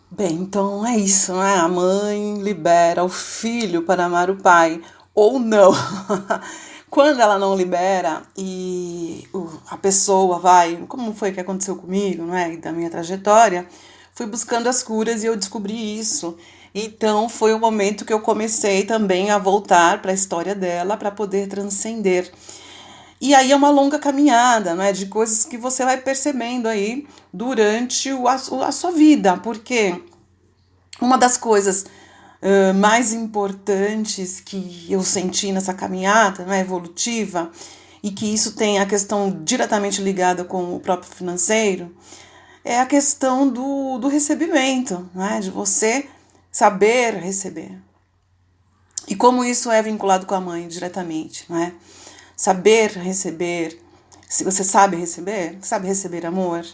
Bem, então é isso, né? A mãe libera o filho para amar o pai, ou não. Quando ela não libera e a pessoa vai, como foi que aconteceu comigo, né? E da minha trajetória, fui buscando as curas e eu descobri isso. Então foi o momento que eu comecei também a voltar para a história dela para poder transcender. E aí é uma longa caminhada, né, de coisas que você vai percebendo aí durante a sua vida, porque uma das coisas mais importantes que eu senti nessa caminhada, né, evolutiva, e que isso tem a questão diretamente ligada com o próprio financeiro, é a questão do recebimento, né, de você saber receber. E como isso é vinculado com a mãe diretamente, né? Saber receber. Se você sabe receber amor?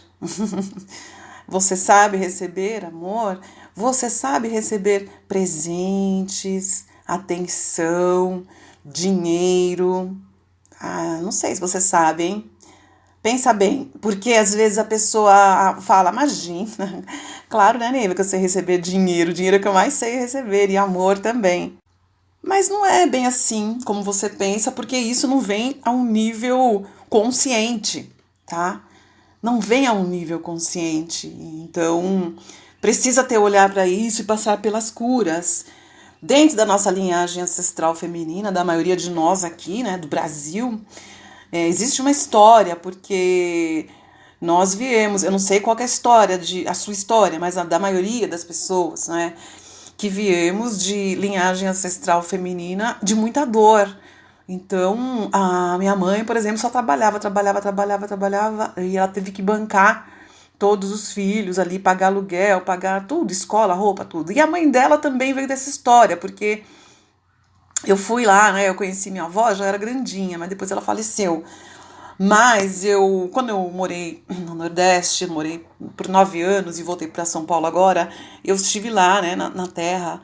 Você sabe receber amor? Você sabe receber presentes, atenção, dinheiro? Ah, não sei se você sabe, hein? Pensa bem, porque às vezes a pessoa fala, imagina, claro, né, Neiva, que eu sei receber dinheiro, dinheiro é que eu mais sei receber, e amor também. Mas não é bem assim como você pensa, porque isso não vem a um nível consciente, tá? Não vem a um nível consciente. Então, precisa ter olhar para isso e passar pelas curas. Dentro da nossa linhagem ancestral feminina, da maioria de nós aqui, né, do Brasil, existe uma história, porque nós viemos, eu não sei qual que é a história, a sua história, mas a da maioria das pessoas, né? Que viemos de linhagem ancestral feminina de muita dor. Então, a minha mãe, por exemplo, só trabalhava, e ela teve que bancar todos os filhos ali, pagar aluguel, pagar tudo, escola, roupa, tudo. E a mãe dela também veio dessa história, porque eu fui lá, né, eu conheci minha avó, já era grandinha, mas depois ela faleceu. Mas quando eu morei no Nordeste, morei por 9 anos e voltei para São Paulo agora, eu estive lá, né, na terra,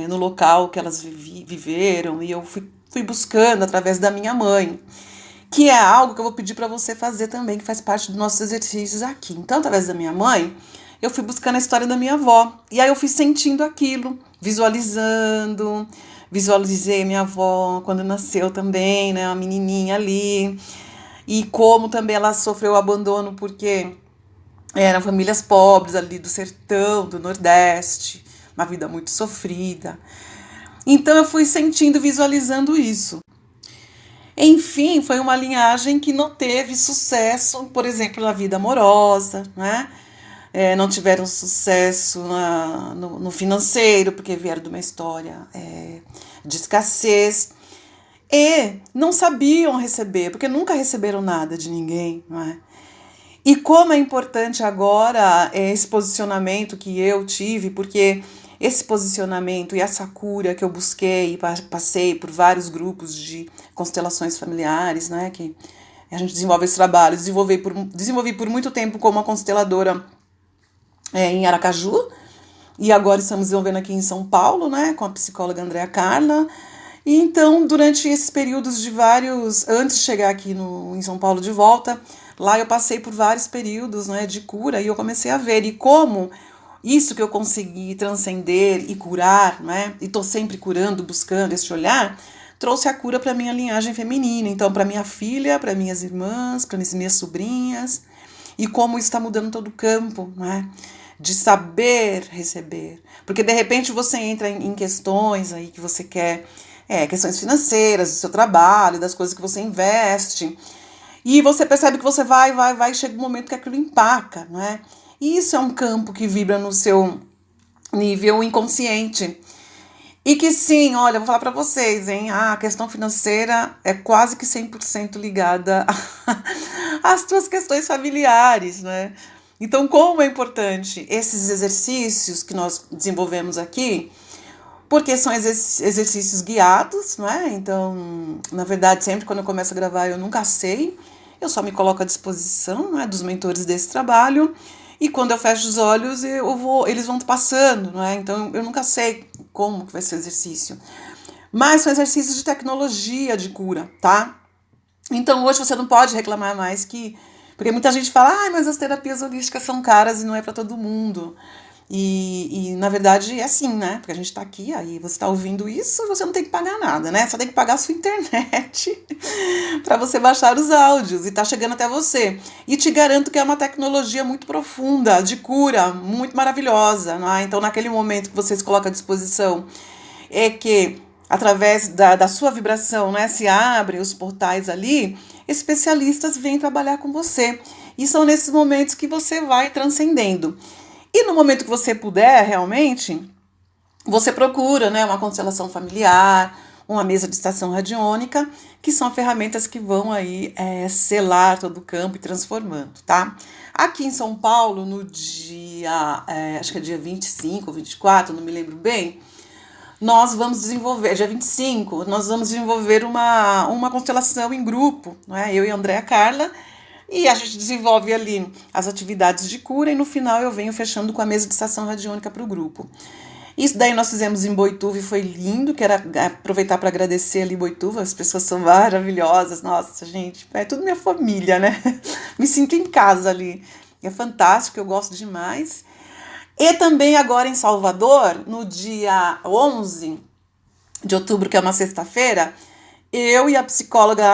no local que elas viveram, e eu fui buscando através da minha mãe, que é algo que eu vou pedir para você fazer também, que faz parte dos nossos exercícios aqui. Então, através da minha mãe, eu fui buscando a história da minha avó, e aí eu fui sentindo aquilo, visualizando, visualizei minha avó quando nasceu também, né, uma menininha ali, e como também ela sofreu abandono porque eram famílias pobres ali do sertão, do Nordeste, uma vida muito sofrida. Então eu fui sentindo, visualizando isso. Enfim, foi uma linhagem que não teve sucesso, por exemplo, na vida amorosa, né? Não tiveram sucesso no financeiro, porque vieram de uma história de escassez. E não sabiam receber, porque nunca receberam nada de ninguém, não é? E como é importante agora esse posicionamento que eu tive, porque esse posicionamento e essa cura que eu busquei, passei por vários grupos de constelações familiares, né, que a gente desenvolve esse trabalho, desenvolvi por muito tempo como uma consteladora em Aracaju, e agora estamos desenvolvendo aqui em São Paulo, né, com a psicóloga Andréa Carla. E então, durante esses períodos de vários, antes de chegar aqui em São Paulo de volta, lá eu passei por vários períodos, né, de cura, e eu comecei a ver e como isso que eu consegui transcender e curar, né, e estou sempre curando, buscando esse olhar, trouxe a cura para minha linhagem feminina, então para minha filha, para minhas irmãs, para minhas sobrinhas, e como isso está mudando todo o campo, né? De saber receber. Porque de repente você entra em questões aí que você quer, questões financeiras, do seu trabalho, das coisas que você investe, e você percebe que você vai, e chega um momento que aquilo empaca, né? E isso é um campo que vibra no seu nível inconsciente. E que sim, olha, vou falar para vocês, hein? A questão financeira é quase que 100% ligada às tuas questões familiares, né? Então, como é importante esses exercícios que nós desenvolvemos aqui, porque são exercícios guiados, né? Então, na verdade, sempre quando eu começo a gravar, eu nunca sei, eu só me coloco à disposição, né, dos mentores desse trabalho, e quando eu fecho os olhos, eles vão passando, né? Então, eu nunca sei como que vai ser o exercício. Mas são exercícios de tecnologia de cura, tá? Então hoje você não pode reclamar mais que. Porque muita gente fala, ah, mas as terapias holísticas são caras e não é para todo mundo. Na verdade é assim, né? Porque a gente tá aqui, aí você tá ouvindo isso, você não tem que pagar nada, né? Só tem que pagar a sua internet para você baixar os áudios e tá chegando até você. E te garanto que é uma tecnologia muito profunda, de cura, muito maravilhosa, né? Então, naquele momento que você se coloca à disposição, é que através da sua vibração, né, se abrem os portais ali, especialistas vêm trabalhar com você. E são nesses momentos que você vai transcendendo. E no momento que você puder, realmente, você procura, né, uma constelação familiar, uma mesa de estação radiônica, que são ferramentas que vão aí selar todo o campo e transformando, tá? Aqui em São Paulo, no dia, acho que é dia 25 ou 24, não me lembro bem, nós vamos desenvolver, dia 25, nós vamos desenvolver uma constelação em grupo, né? Eu e a Andréa Carla, e a gente desenvolve ali as atividades de cura e no final eu venho fechando com a mesa de estação radiônica para o grupo. Isso daí nós fizemos em Boituva e foi lindo, quero aproveitar para agradecer ali Boituva, as pessoas são maravilhosas, nossa gente, é tudo minha família, né? Me sinto em casa ali, é fantástico, eu gosto demais. E também agora em Salvador, no dia 11 de outubro, que é uma sexta-feira, eu e a psicóloga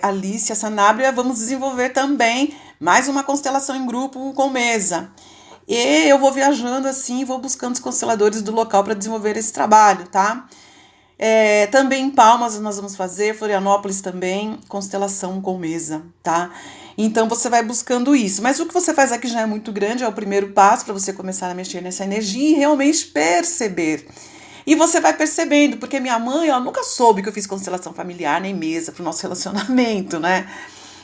Alicia Sanabria vamos desenvolver também mais uma constelação em grupo com mesa. E eu vou viajando assim, vou buscando os consteladores do local para desenvolver esse trabalho, tá? Também em Palmas nós vamos fazer, Florianópolis também, constelação com mesa, tá? Então você vai buscando isso. Mas o que você faz aqui já é muito grande, é o primeiro passo para você começar a mexer nessa energia e realmente perceber. E você vai percebendo, porque minha mãe, ela nunca soube que eu fiz constelação familiar, nem mesa para o nosso relacionamento, né?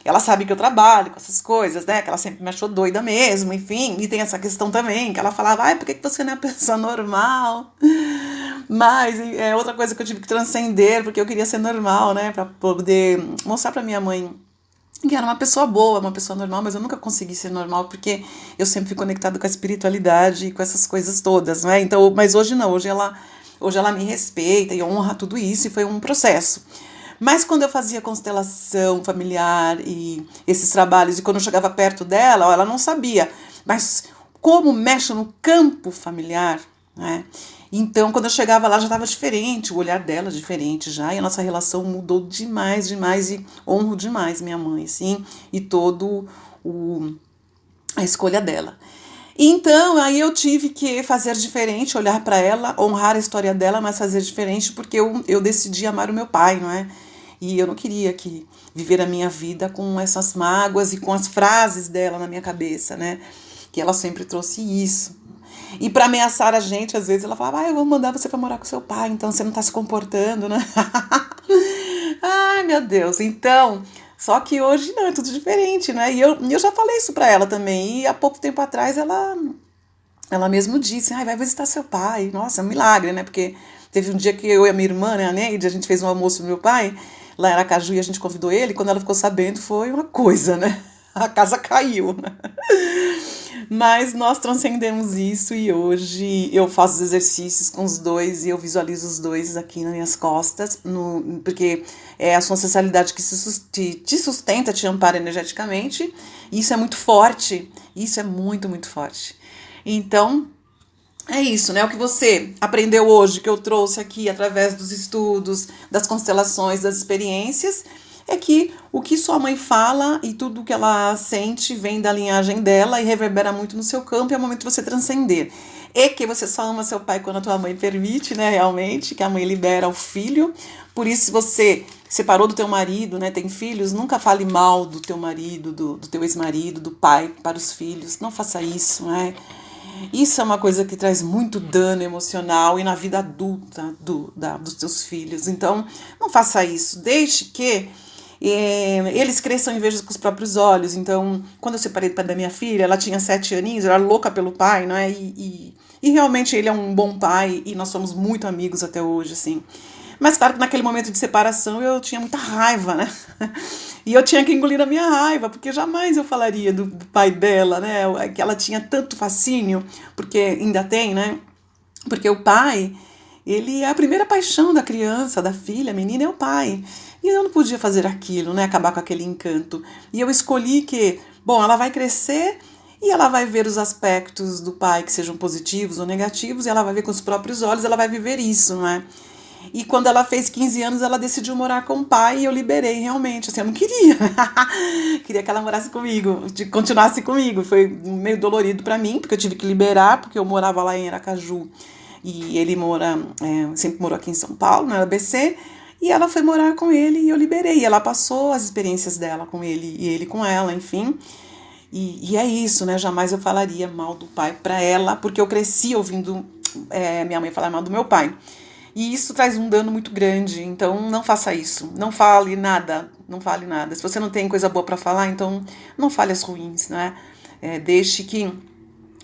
Ela sabe que eu trabalho com essas coisas, né? Que ela sempre me achou doida mesmo, enfim. E tem essa questão também, que ela falava, ai, por que você não é uma pessoa normal? Mas é outra coisa que eu tive que transcender, porque eu queria ser normal, né? Pra poder mostrar pra minha mãe que era uma pessoa boa, uma pessoa normal, mas eu nunca consegui ser normal, porque eu sempre fui conectada com a espiritualidade e com essas coisas todas, né? Então, mas hoje não, hoje ela me respeita e honra tudo isso, e foi um processo. Mas quando eu fazia constelação familiar e esses trabalhos, e quando eu chegava perto dela, ela não sabia. Mas como mexe no campo familiar, né? Então, quando eu chegava lá, já estava diferente, o olhar dela diferente já, e a nossa relação mudou demais, demais, e honro demais minha mãe, assim, e a escolha dela. Então, aí eu tive que fazer diferente, olhar para ela, honrar a história dela, mas fazer diferente, porque eu decidi amar o meu pai, não é? E eu não queria viver a minha vida com essas mágoas e com as frases dela na minha cabeça, né? Que ela sempre trouxe isso. E para ameaçar a gente, às vezes ela falava, eu vou mandar você para morar com seu pai, então você não tá se comportando, né? Ai, meu Deus. Então, só que hoje não, é tudo diferente, né? E eu já falei isso para ela também. E há pouco tempo atrás ela mesmo disse, vai visitar seu pai. Nossa, é um milagre, né? Porque teve um dia que eu e a minha irmã, né, a Neide, a gente fez um almoço pro meu pai, lá em Aracaju, e a gente convidou ele. Quando ela ficou sabendo, foi uma coisa, né? A casa caiu, né? Mas nós transcendemos isso e hoje eu faço os exercícios com os dois e eu visualizo os dois aqui nas minhas costas, porque é a sua ancestralidade que te sustenta, te ampara energeticamente. E isso é muito forte, isso é muito, muito forte. Então, é isso, né? O que você aprendeu hoje, que eu trouxe aqui através dos estudos, das constelações, das experiências, é que o que sua mãe fala e tudo que ela sente vem da linhagem dela e reverbera muito no seu campo, e é o momento de você transcender. E que você só ama seu pai quando a tua mãe permite, né, realmente, que a mãe libera o filho. Por isso, se você separou do teu marido, né, tem filhos, nunca fale mal do teu marido, do teu ex-marido, do pai para os filhos. Não faça isso, né? Isso é uma coisa que traz muito dano emocional e na vida adulta dos teus filhos. Então, não faça isso. Deixe que eles cresçam e vejam com os próprios olhos. Então, quando eu separei do pai da minha filha, ela tinha 7 aninhos, eu era louca pelo pai, não é? E realmente ele é um bom pai e nós somos muito amigos até hoje, assim. Mas claro que naquele momento de separação eu tinha muita raiva, né? E eu tinha que engolir a minha raiva, porque jamais eu falaria do pai dela, né? Que ela tinha tanto fascínio, porque ainda tem, né? Porque o pai, ele é a primeira paixão da criança, da filha, a menina é o pai. E eu não podia fazer aquilo, né? Acabar com aquele encanto. E eu escolhi que, bom, ela vai crescer e ela vai ver os aspectos do pai que sejam positivos ou negativos, e ela vai ver com os próprios olhos, ela vai viver isso, não é? E quando ela fez 15 anos, ela decidiu morar com o pai e eu liberei realmente. Assim, eu não queria. Queria que ela morasse comigo, continuasse comigo. Foi meio dolorido para mim, porque eu tive que liberar, porque eu morava lá em Aracaju e ele sempre morou aqui em São Paulo, na ABC. E ela foi morar com ele e eu liberei. E ela passou as experiências dela com ele e ele com ela, enfim. E é isso, né? Jamais eu falaria mal do pai para ela, porque eu cresci ouvindo minha mãe falar mal do meu pai. E isso traz um dano muito grande, então não faça isso. Não fale nada, não fale nada. Se você não tem coisa boa para falar, então não fale as ruins, né? Deixe que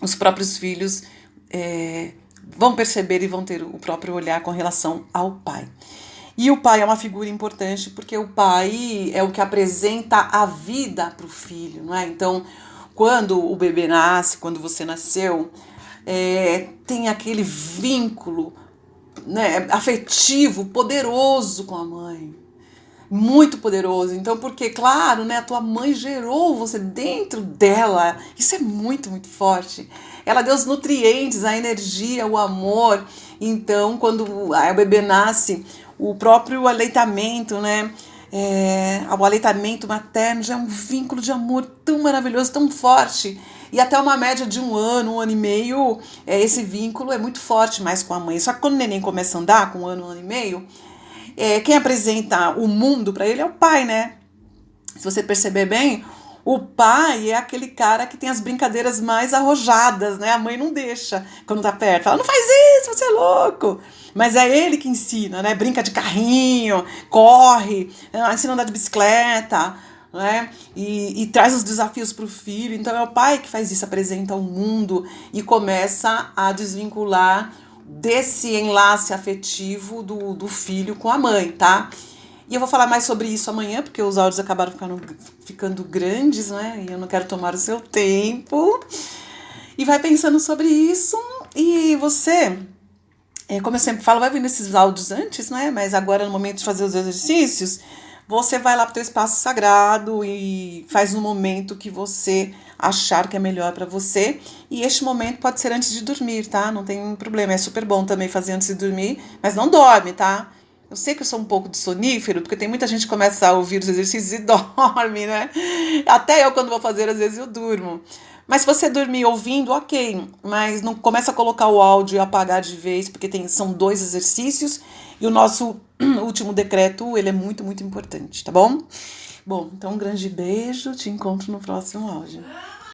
os próprios filhos vão perceber e vão ter o próprio olhar com relação ao pai. E o pai é uma figura importante porque o pai é o que apresenta a vida para o filho, não é? Então, quando o bebê nasce, quando você nasceu, tem aquele vínculo, né, afetivo, poderoso com a mãe. Muito poderoso. Então, porque, claro, né, a tua mãe gerou você dentro dela. Isso é muito, muito forte. Ela deu os nutrientes, a energia, o amor. Então, quando o bebê nasce, o próprio aleitamento, né? O aleitamento materno já é um vínculo de amor tão maravilhoso, tão forte. E até uma média de 1 ano e meio, esse vínculo é muito forte mais com a mãe. Só que quando o neném começa a andar, com 1 ano e meio, quem apresenta o mundo para ele é o pai, né? Se você perceber bem, o pai é aquele cara que tem as brincadeiras mais arrojadas, né? A mãe não deixa quando tá perto. Fala, não faz isso, você é louco. Mas é ele que ensina, né? Brinca de carrinho, corre, ensina a andar de bicicleta, né? E traz os desafios para o filho. Então é o pai que faz isso, apresenta o mundo e começa a desvincular desse enlace afetivo do filho com a mãe, tá? E eu vou falar mais sobre isso amanhã, porque os áudios acabaram ficando grandes, né? E eu não quero tomar o seu tempo. E vai pensando sobre isso. E você, como eu sempre falo, vai vendo esses áudios antes, né? Mas agora, no momento de fazer os exercícios, você vai lá para o teu espaço sagrado e faz no momento que você achar que é melhor para você. E este momento pode ser antes de dormir, tá? Não tem problema. É super bom também fazer antes de dormir, mas não dorme, tá? Eu sei que eu sou um pouco de sonífero, porque tem muita gente que começa a ouvir os exercícios e dorme, né? Até eu, quando vou fazer, às vezes eu durmo. Mas se você dormir ouvindo, ok. Mas não começa a colocar o áudio e apagar de vez, porque são 2 exercícios. E o nosso último decreto, ele é muito, muito importante, tá bom? Bom, então um grande beijo. Te encontro no próximo áudio.